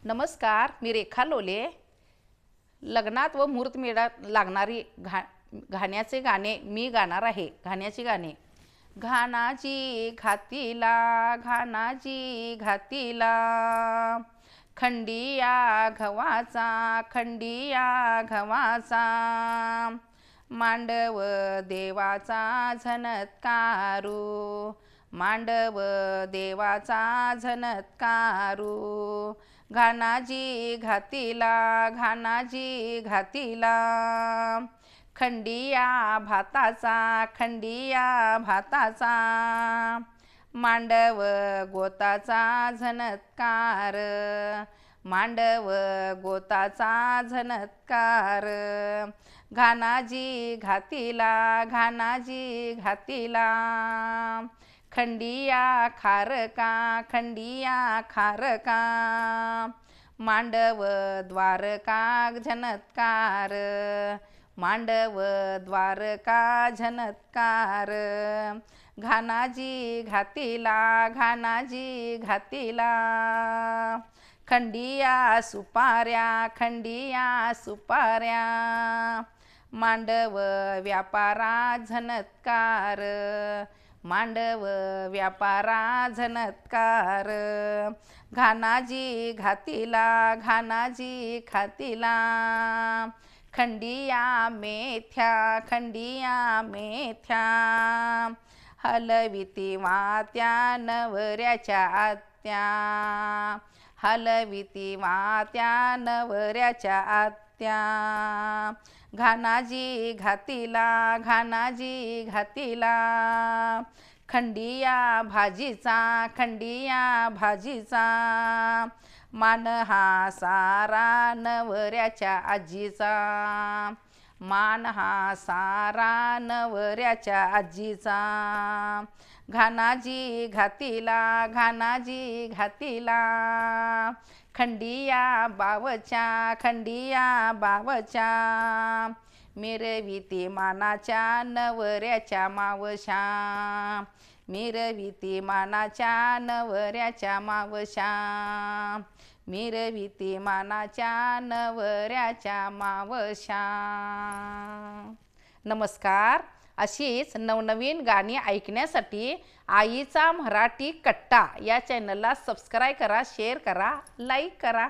नमस्कार, मी रेखा लोले. लग्नात व मुहूर्तमेढ्यात लागणारी घाण्याचे गाणे मी गाणार आहे. घाण्याची गाणे. घानाजी घातीला, घानाजी घातीला, खंडिया गव्हाचा, खंडिया गव्हाचा, मांडव देवाचा झणत्कारू, मांडव देवाचा झणत्कारू. घानाजी घातीला, घानाजी घातीला, खंडिया भाताचा, खंडिया भाताचा, मांडव गोताचा झणत्कार, मांडव गोताचा झणत्कार. घानाजी घातीला, घानाजी घातीला, खंडिया खारका, खंडिया खारका, मांडव द्वारका झणत्कार, मांडव द्वारका झणत्कार. घानाजी घातीला, घानाजी घातीला, खंडिया सुपाऱ्या, खंडिया सुपाऱ्या, मांडव व्यापारा झणत्कार, मांडव व्यापारा झणत्कार. घानाजी घातीला, घानाजी घातीला, खंडिया मेथ्या, खंडिया मेथ्या, हलविती वात्या नवऱ्याच्या आत्या, हलविती वात्या नवऱ्याच्या आत्या. घानाजी घातीला, घानाजी घातीला, खंडिया भाजीचा, खंडिया भाजीचा, मान हा सारा नवऱ्याच्या आजीचा, मान हा सारा नवऱ्याच्या आजीचा. घानाजी घातीला, घानाजी घातीला, खंडिया बावच्या, खंडिया बावच्या, मिरविती मानाच्या नवऱ्याच्या मावशा, मिरविती मानाच्या नवऱ्याच्या मावशा, मिरविती मानाच्या नवऱ्याच्या मावशा. नमस्कार. अशीच नवनवीन गाणी ऐकण्यासाठी आईचा मराठी कट्टा या चॅनलला सबस्क्राईब करा, शेअर करा, लाईक करा.